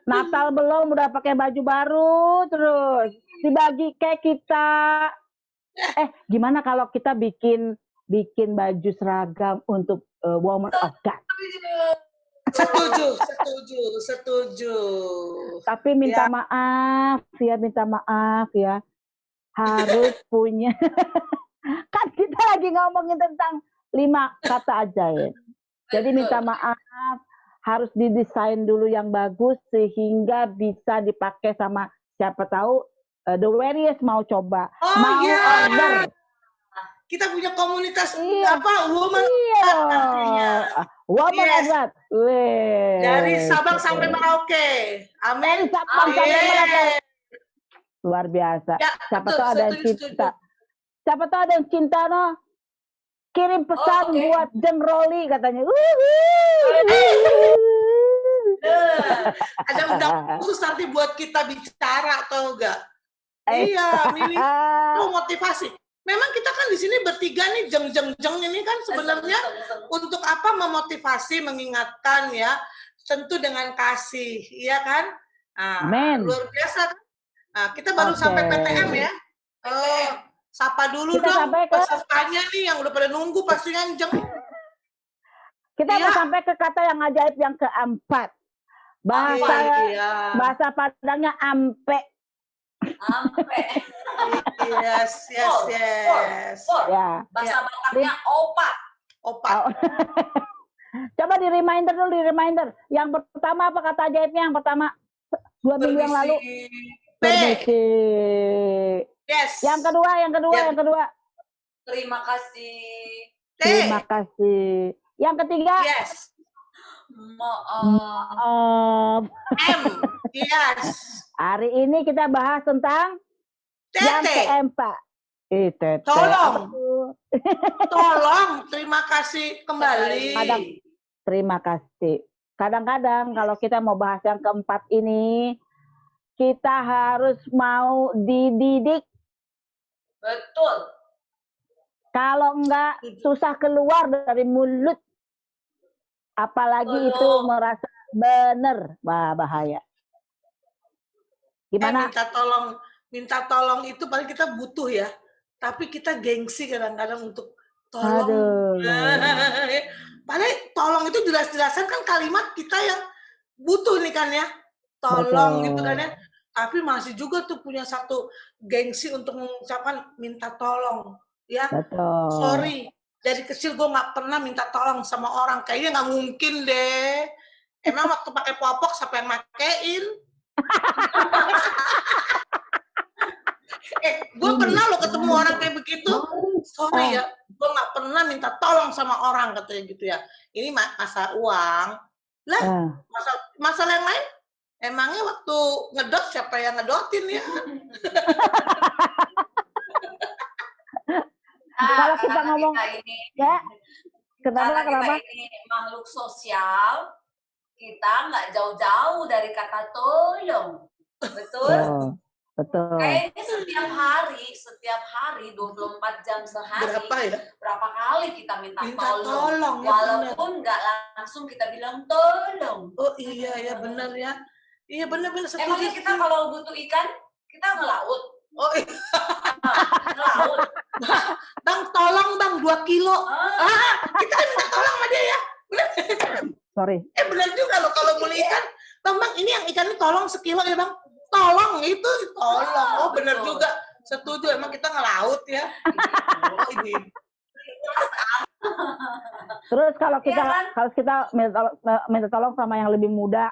Natal belum udah pakai baju baru terus dibagi kayak kita. Gimana kalau kita bikin baju seragam untuk Woman of God? Setuju. Tapi minta maaf ya, harus punya. Kan kita lagi ngomongin tentang 5 kata ajaib. Jadi minta maaf, harus didesain dulu yang bagus sehingga bisa dipakai sama siapa tahu The Warriors mau coba, mau order. Kita punya komunitas Woman Woman of God. Dari Sabang sampai Merauke. Amin. Sabang sampai Merauke. Luar biasa. Siapa tahu ada yang cinta. Siapa tahu ada yang cinta no. Kirim pesan buat Jeng Roli katanya. Ada undang khusus nanti buat kita bicara atau enggak? Iya, Mimi. Motivasi. Memang kita kan di sini bertiga nih jeng ini kan sebenarnya untuk apa memotivasi, mengingatkan ya, tentu dengan kasih, iya kan? Luar biasa kan? Nah, kita baru sampai PTM ya. Sapa dulu dong pesertanya nih yang udah pada nunggu pastinya jeng. Kita mau sampai ke kata yang ajaib yang keempat. Bahasa Padangnya ampe. Yes. Bahasa Bataknya opat. Coba di reminder. Yang pertama apa kata ajaibnya? Yang pertama 2 minggu yang lalu. Permisi. Yes. Yang kedua. Terima kasih. Terima kasih. Yang ketiga. Yes. Maaf. Yes. Hari ini kita bahas tentang yang keempat. Tolong, terima kasih kembali. Terima kasih. Kadang-kadang kalau kita mau bahas yang keempat ini, kita harus mau dididik. Betul. Kalau enggak, susah keluar dari mulut. Apalagi itu merasa benar, bahaya. Gimana? Minta tolong itu paling kita butuh ya. Tapi kita gengsi kadang-kadang untuk tolong. Padahal tolong itu jelas-jelasan kan kalimat kita yang butuh nih kan ya. Tolong gitu kan ya. Tapi masih juga tuh punya satu gengsi untuk mengucapkan minta tolong. Ya. Betul. Sorry. Dari kecil gue gak pernah minta tolong sama orang. Kayaknya gak mungkin deh. Emang waktu pakai popok siapa yang makein? Gue pernah lo ketemu orang kayak begitu. Sorry ya, gue gak pernah minta tolong sama orang katanya gitu ya. Ini masalah uang. Lah, masalah yang lain? Emangnya waktu ngedot siapa yang ngedotin ya? Kalau kita ngomong kenapa? Kita ini makhluk sosial, kita nggak jauh-jauh dari kata tolong, betul? Betul. Kayaknya setiap hari 24 jam sehari. Berapa kali kita minta tolong walaupun nggak langsung kita bilang tolong. Oh iya benar ya. Iya benar. Emangnya kita kalau butuh ikan kita ngelaut. Oh iya. Ngelaut. Bang tolong bang 2 kilo. Kita kan minta tolong sama dia ya. Sorry. Benar juga loh kalau beli ikan. Bang ini yang ikan ini tolong sekilo ya bang. Tolong itu tolong. Oh benar juga. Setuju emang kita ngelaut ya. Terus kalau kita minta tolong sama yang lebih muda,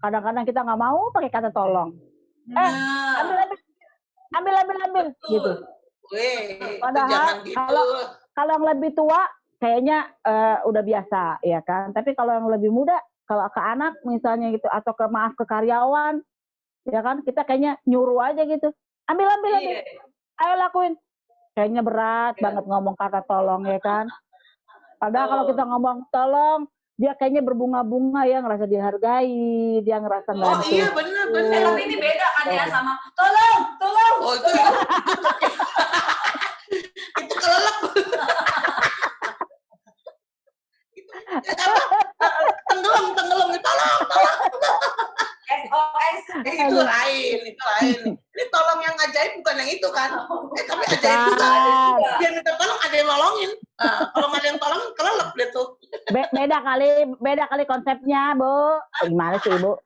kadang-kadang kita nggak mau pakai kata tolong. Ambil gitu. Padahal kalau yang lebih tua kayaknya udah biasa ya kan. Tapi kalau yang lebih muda, kalau ke anak misalnya gitu atau ke karyawan ya kan, kita kayaknya nyuruh aja gitu. Ambil. Ayo lakuin. Kayaknya berat banget ngomong kata tolong ya kan. Padahal kalau kita ngomong tolong, dia kayaknya berbunga-bunga ya, ngerasa dihargai, dia ngerasa bantu. Oh iya benar. Tapi ini beda kan ya sama tolong. Oh itu itu kelelep. Tenggelam tolong. Itu lain. Ini tolong yang ajaib bukan yang itu kan? Tapi ajaib juga. Dia minta tolong, ada yang nolongin. Kalau nggak ada yang tolongin, kelelep deh tuh. Beda kali konsepnya, Bu. Gimana sih, Bu?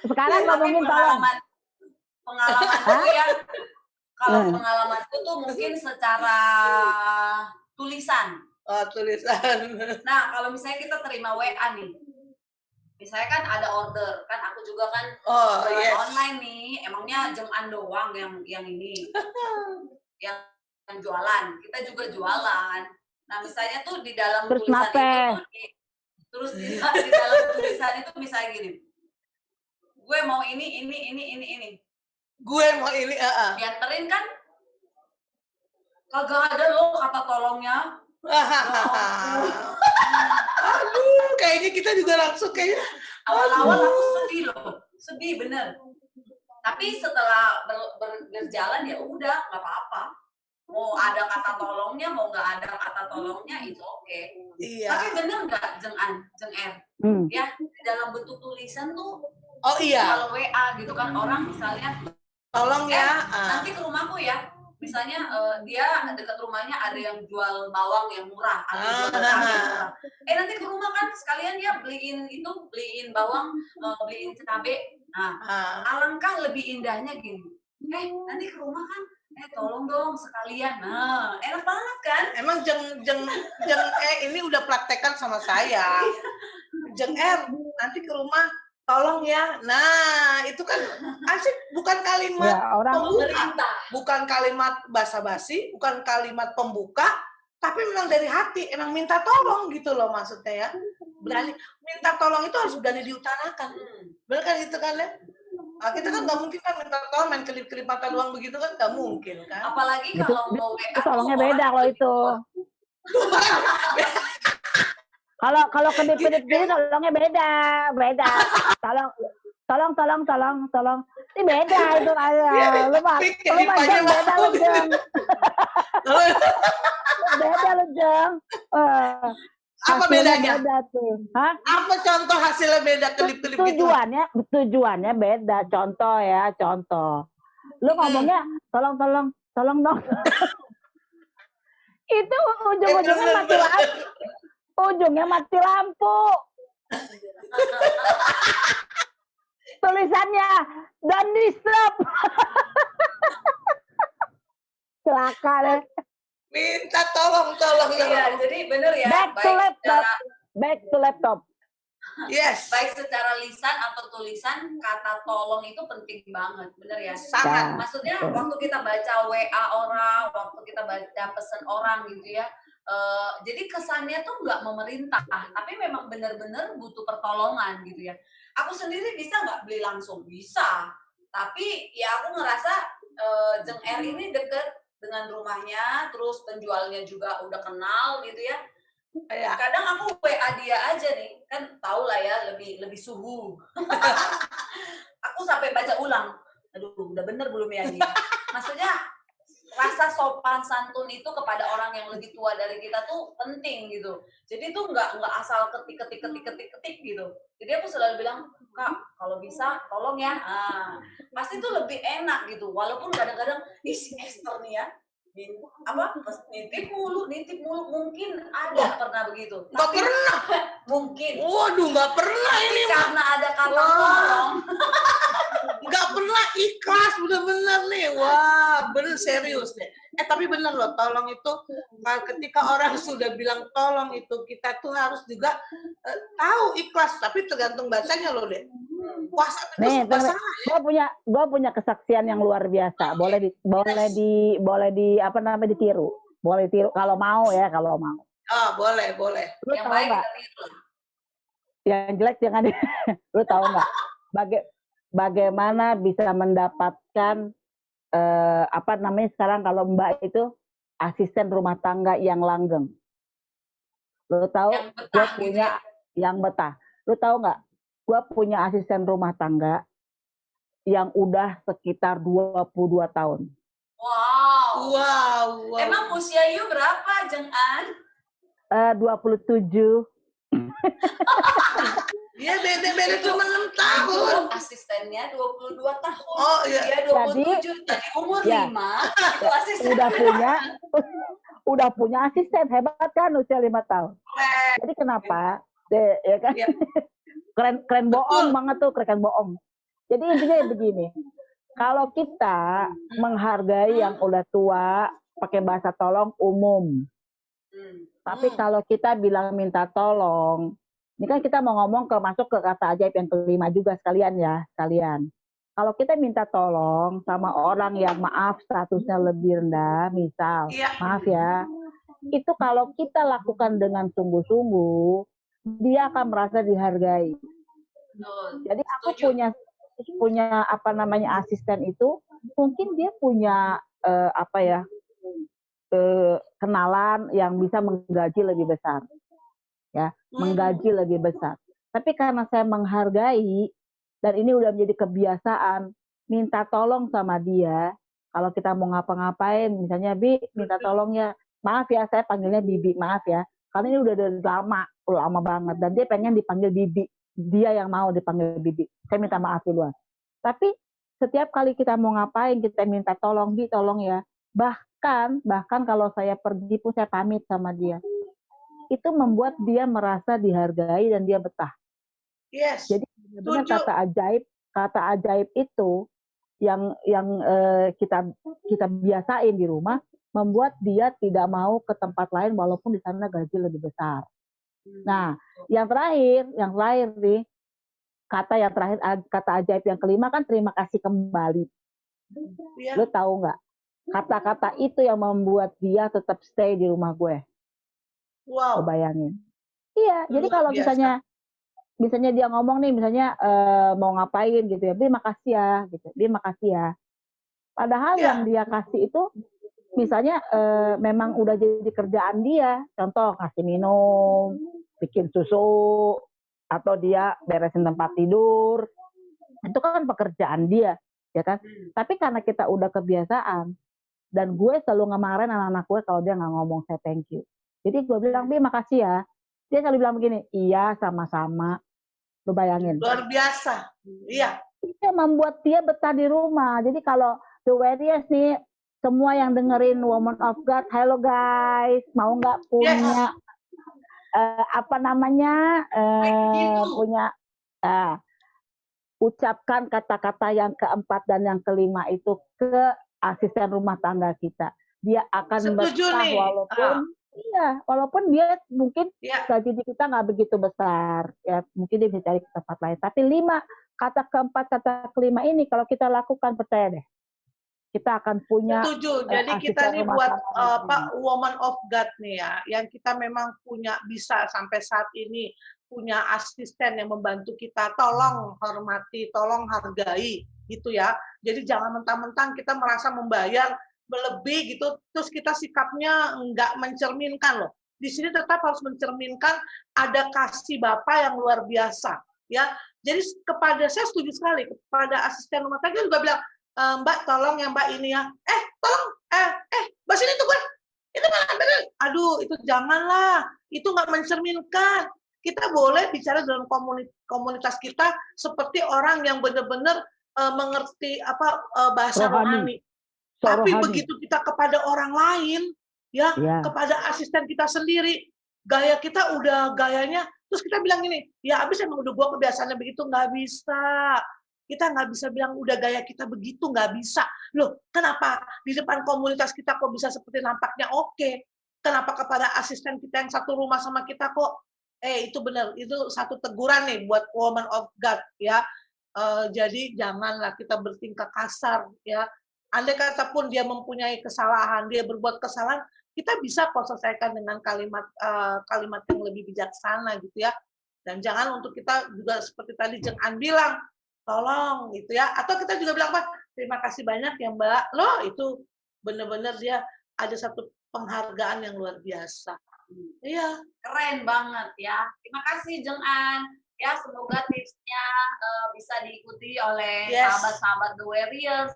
Sekarang ngomongin tolong. Pengalamanku ya, kalau pengalamanku tuh mungkin secara tulisan. Tulisan. Nah, kalau misalnya kita terima WA nih, misalnya kan ada order, kan aku juga kan online nih, emangnya Jeng'an doang yang ini, yang jualan, kita juga jualan. Nah, misalnya tuh di dalam tulisan itu, di dalam tulisan itu misalnya gini, gue mau ini. Gue mau ini, dianterin kan, kagak ada loh kata tolongnya. Aduh, kayaknya kita juga langsung kayaknya. Awal-awal aku sedih bener. Tapi setelah berjalan ya udah, nggak apa-apa. Mau ada kata tolongnya, mau nggak ada kata tolongnya, itu oke. Iya. Tapi bener nggak, Jeng R? Ya, di dalam bentuk tulisan tuh. Kalau WA gitu kan, orang misalnya, tolong ya. Nanti ke rumahku ya. Misalnya dia dekat rumahnya ada yang jual bawang yang murah atau jual cabai yang murah. Nanti ke rumah kan sekalian dia beliin bawang, beliin cabai. Nah, alangkah lebih indahnya gini. Nanti ke rumah kan, tolong dong sekalian. Nah, enak banget kan? Emang Jeng ini udah praktekan sama saya. Jeng nanti ke rumah tolong ya. Nah, itu kan asik, bukan kalimat pembuka, bukan kalimat basa-basi, bukan kalimat pembuka, tapi memang dari hati, emang minta tolong gitu loh maksudnya ya. Berani minta tolong itu harus berani diutarakan. Benar kan itu kan ya? Nah, kita kan nggak mungkin kan minta tolong main kelip-kelip mata doang begitu kan nggak mungkin kan. Apalagi kalau mau WA tolongnya beda kalau itu. Kalau kedip-kedip gini tolongnya beda. Tolong. Ini beda itu aja. Lu mah beda lu, Jeng. Beda lu, Jeng. Apa bedanya? Beda tuh. Hah? Apa contoh hasilnya beda kelip-kelip gitu? Tujuannya beda. Contoh. Lu ngomongnya tolong dong. Itu ujung-ujungnya mati lampu. Ujungnya mati lampu. Tulisannya don't disturb. Celaka deh. Minta tolong. Iya, jadi bener ya. Back to laptop. Yes. Baik secara lisan atau tulisan, kata tolong itu penting banget, bener ya. Sangat. Maksudnya waktu kita baca WA orang, waktu kita baca pesan orang gitu ya. Jadi kesannya tuh nggak memerintah, tapi memang benar-benar butuh pertolongan gitu ya. Aku sendiri bisa nggak beli langsung? Bisa. Tapi ya aku ngerasa Jeng R ini deket dengan rumahnya, terus penjualnya juga udah kenal gitu ya. Kadang aku WA dia aja nih, kan tau lah ya lebih suhu. Aku sampai baca ulang. Aduh, udah bener belum ya ini? Maksudnya rasa sopan santun itu kepada orang yang lebih tua dari kita tuh penting gitu. Jadi tuh nggak asal ketik gitu. Jadi aku selalu bilang, Kak, kalau bisa tolong ya. Pasti tuh lebih enak gitu. Walaupun kadang-kadang si Esther nih ya, nitip mulu mungkin ada pernah begitu. Nggak pernah. Mungkin. Waduh, nggak pernah ini. Karena ada kata tolong. Nggak pernah ikhlas, bener-bener nih. Wah, bener serius deh. Tapi bener loh, tolong itu ketika orang sudah bilang tolong itu, kita tuh harus juga tahu ikhlas, tapi tergantung bahasanya loh deh. Puasa itu gue punya kesaksian yang luar biasa. Boleh ditiru. Boleh ditiru kalau mau. Boleh. Lu yang baik nggak? Yang jelek jangan. Lu tahu nggak? Bagaimana bisa mendapatkan sekarang kalau Mbak itu asisten rumah tangga yang langgeng. Lu tahu? Gue punya yang betah. Lu tahu nggak? Gue punya asisten rumah tangga yang udah sekitar 22 tahun. Wow. Emang usia you berapa, Jeng An? 27. Iya, beda cuma 6 tahun. Asistennya 22 tahun. Oh iya. Dia 27. Jadi umur 5 itu asisten. Udah punya asisten, hebat kan usia 5 tahun. Jadi kenapa? Ya kan? Iya. Keren bohong banget tuh, keren bohong. Jadi intinya begini. Kalau kita menghargai yang udah tua, pakai bahasa tolong umum. Tapi kalau kita bilang minta tolong, ini kan kita mau ngomong masuk ke kata ajaib yang kelima juga sekalian ya, sekalian. Kalau kita minta tolong sama orang yang maaf statusnya lebih rendah, misal, maaf ya, itu kalau kita lakukan dengan sungguh-sungguh, dia akan merasa dihargai. Jadi aku punya apa namanya asisten itu, mungkin dia punya kenalan yang bisa menggaji lebih besar, ya, menggaji lebih besar. Tapi karena saya menghargai dan ini udah menjadi kebiasaan, minta tolong sama dia. Kalau kita mau ngapa-ngapain, misalnya Bi, minta tolong ya, maaf ya, saya panggilnya Bibi, maaf ya, karena ini udah dari lama banget, dan dia pengen dipanggil Bibi, dia yang mau dipanggil Bibi. Saya minta maaf duluan. Tapi setiap kali kita mau ngapain, kita minta tolong, Bi, tolong ya. Bahkan kalau saya pergi pun saya pamit sama dia. Itu membuat dia merasa dihargai dan dia betah. Yes. Jadi benar kata ajaib itu yang kita biasain di rumah membuat dia tidak mau ke tempat lain walaupun di sana gaji lebih besar. Nah, yang terakhir nih, kata ajaib yang kelima kan terima kasih kembali. Ya. Lo tahu nggak? Kata-kata itu yang membuat dia tetap stay di rumah gue. Wow. Lo bayangin. Iya, jadi kalau misalnya dia ngomong nih, misalnya mau ngapain gitu ya, Bi makasih ya, gitu. Bi makasih ya. Padahal yang dia kasih itu, misalnya memang udah jadi kerjaan dia. Contoh, kasih minum, bikin susu, atau dia beresin tempat tidur. Itu kan pekerjaan dia, ya kan? Tapi karena kita udah kebiasaan, dan gue selalu ngemarahin anak-anak gue kalau dia nggak ngomong saya thank you. Jadi gue bilang, Bi makasih ya. Dia selalu bilang begini, iya sama-sama. Lu bayangin. Luar biasa. Iya. Itu membuat dia betah di rumah. Jadi kalau The Warriors nih, semua yang dengerin Woman of God, hello guys, mau nggak punya punya ucapkan kata-kata yang keempat dan yang kelima itu ke asisten rumah tangga kita. Dia akan betah walaupun dia mungkin gaji kita nggak begitu besar, ya mungkin dia bisa cari ke tempat lain. Tapi kata keempat, kata kelima ini kalau kita lakukan, percaya deh, kita akan punya. Setuju. Jadi kita nih buat Woman of God nih ya, yang kita memang punya bisa sampai saat ini punya asisten yang membantu kita, tolong hormati, tolong hargai, gitu ya. Jadi jangan mentang-mentang kita merasa membayar berlebih gitu, terus kita sikapnya nggak mencerminkan loh. Di sini tetap harus mencerminkan ada kasih Bapak yang luar biasa, ya. Jadi saya setuju sekali kepada asisten rumah tangga juga bilang, Mbak tolong ya Mbak ini ya, tolong, Mbak sini tuh gue, itu mana bener, aduh itu janganlah, itu nggak mencerminkan. Kita boleh bicara dalam komunitas kita seperti orang yang benar-benar mengerti bahasa rohani. Tapi begitu kita kepada orang lain, ya, kepada asisten kita sendiri, gaya kita udah gayanya, terus kita bilang gini, ya abis emang udah gua kebiasaannya begitu, nggak bisa. Kita nggak bisa bilang udah gaya kita begitu, nggak bisa. Loh, kenapa di depan komunitas kita kok bisa seperti nampaknya oke? Kenapa kepada asisten kita yang satu rumah sama kita kok, itu benar, itu satu teguran nih buat Woman of God, ya. Jadi janganlah kita bertingkah kasar, ya. Andai kata pun dia mempunyai kesalahan, dia berbuat kesalahan, kita bisa kok selesaikan dengan kalimat yang lebih bijaksana gitu ya. Dan jangan untuk kita juga seperti tadi Jeng An bilang, tolong gitu ya. Atau kita juga bilang, Pak, terima kasih banyak ya Mbak. Loh itu benar-benar dia ada satu penghargaan yang luar biasa. Iya. Keren banget ya. Terima kasih Jeng An. Ya semoga tipsnya bisa diikuti oleh sahabat-sahabat The Warriors.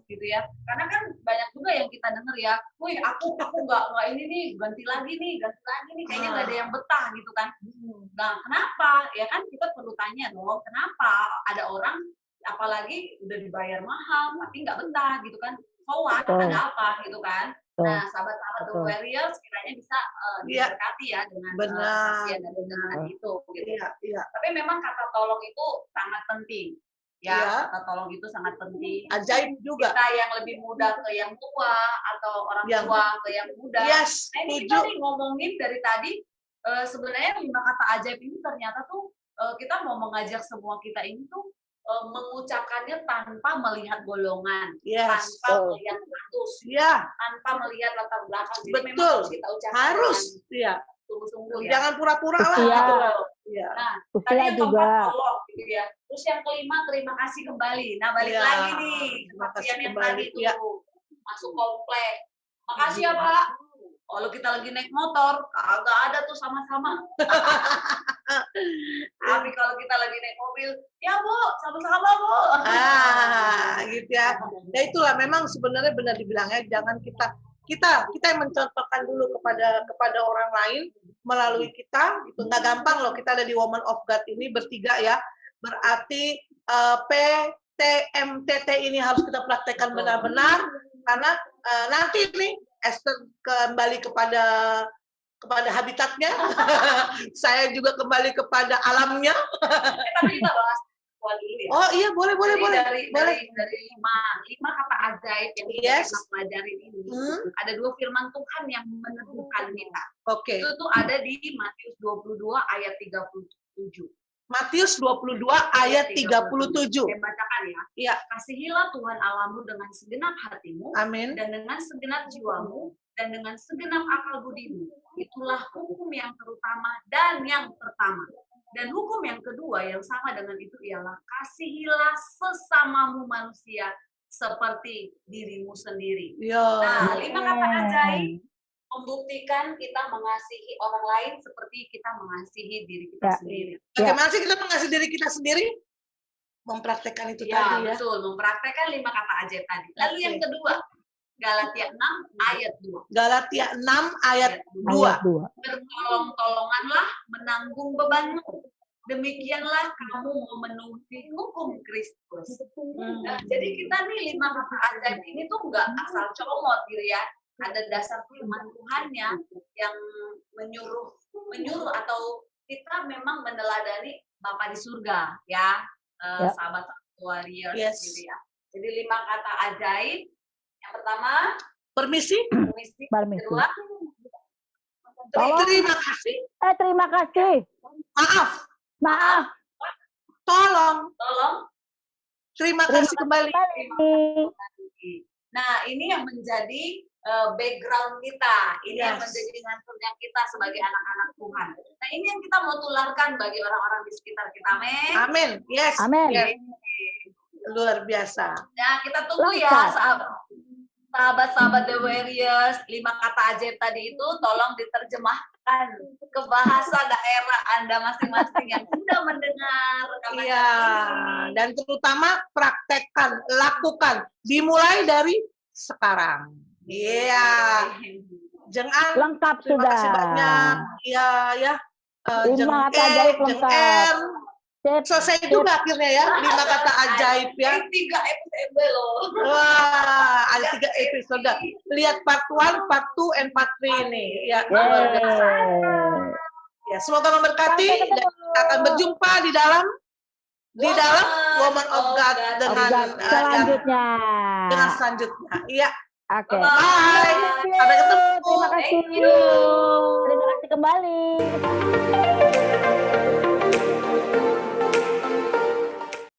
gitu ya. Karena kan banyak juga yang kita dengar ya, wih aku nggak ini nih, ganti lagi nih, kayaknya nggak ada yang betah gitu kan. Nah kenapa? Ya kan kita perlu tanya dong, kenapa ada orang apalagi udah dibayar mahal tapi nggak betah gitu kan? So what? Ada apa gitu kan? Nah, sahabat-sahabat The Warriors kiranya bisa diberkati ya dengan kesaksian dan dengan itu gitu. Tapi memang kata tolong itu sangat penting. Ya, kata tolong itu sangat penting. Ajaib juga. Kita yang lebih muda ke yang tua atau orang tua ke yang muda. Yes, nah, ini kita nih ngomongin dari tadi sebenarnya 5 kata ajaib ini ternyata tuh kita mau mengajak semua kita ini tuh mengucapkannya tanpa melihat golongan, tanpa melihat status, tanpa melihat latar belakang. Jadi memang harus kita ucapkan. Harus, sungguh-sungguh ya. Jangan pura-pura lah. Gitu. Nah, tadi yang keempat tolong gitu ya. Terus yang kelima terima kasih kembali. Nah, balik lagi nih kesaksian yang tadi tuh masuk komplek. Makasih ya Pak. Kalau kita lagi naik motor, kagak ada tuh sama-sama. Tapi kalau kita lagi naik mobil, ya Bu, sama-sama Bu. Gitu ya. Ya itulah memang sebenarnya benar dibilangnya, jangan kita yang mencontohkan dulu kepada orang lain melalui kita. Itu nggak gampang loh, kita ada di Woman of God ini bertiga ya. Berarti PTMTT ini harus kita praktekkan benar-benar, karena nanti nih Esther kembali kepada habitatnya, saya juga kembali kepada alamnya. Tapi kita bahas dulu ya. Oh iya, boleh. Dari lima kata ajaib yang kita pelajarin ini, ada 2 firman Tuhan yang meneguhkan kita. Itu tuh ada di Matius 22 ayat 37. Matius 22 ayat 37. Saya bacakan ya. Iya. Kasihilah Tuhan Allahmu dengan segenap hatimu, amin, dan dengan segenap jiwamu, dan dengan segenap akal budimu. Itulah hukum yang terutama dan yang pertama. Dan hukum yang kedua yang sama dengan itu ialah kasihilah sesamamu manusia seperti dirimu sendiri. Nah, 5 kata ajaib membuktikan kita mengasihi orang lain seperti kita mengasihi diri kita sendiri. Bagaimana sih kita mengasihi diri kita sendiri? Mempraktekkan itu tadi ya. Betul, mempraktekkan 5 kata ajaib tadi. Lalu yang kedua, Galatia 6 ayat 2. Galatia 6 ayat 2. Bertolong-tolonganlah menanggung bebanmu. Demikianlah kamu memenuhi hukum Kristus. Nah, jadi kita nih 5 kata ajaib ini tuh nggak asal comot gitu ya. Ada dasar firman Tuhannya yang menyuruh atau kita memang meneladani Bapa di surga ya, sahabat warriors gitu ya. Jadi 5 kata ajaib. Yang pertama, permisi. Kedua, terima kasih. Terima kasih. Maaf. Tolong. Terima kasih kembali. Nah, ini yang menjadi background kita, ini yang menjadi nganturnya kita sebagai anak-anak Tuhan. Nah, ini yang kita mau tularkan bagi orang-orang di sekitar kita, amin. Amin, yes. Amin. Yes. Luar biasa. Nah, kita tunggu ya, sahabat-sahabat The Warriors, 5 kata ajaib tadi itu tolong diterjemahkan ke bahasa daerah Anda masing-masing yang sudah mendengar. Iya, dan terutama praktekkan, lakukan, dimulai dari sekarang. Iya. Jangan lengkap terima sudah. kasih banyak. Iya ya. 5 kata ajaib lengkap. Selesai juga akhirnya ya, 5 kata ajaib ya. 3 episode loh. Wah, ada 3 episode. Lihat part 1, part 2, and part 3 ini. Ya, ya, semoga memberkati dan kita akan berjumpa di dalam Woman of God dengan selanjutnya. Iya. Oke. Bye. Sampai ketemu. Terima kasih. Terima kasih kembali.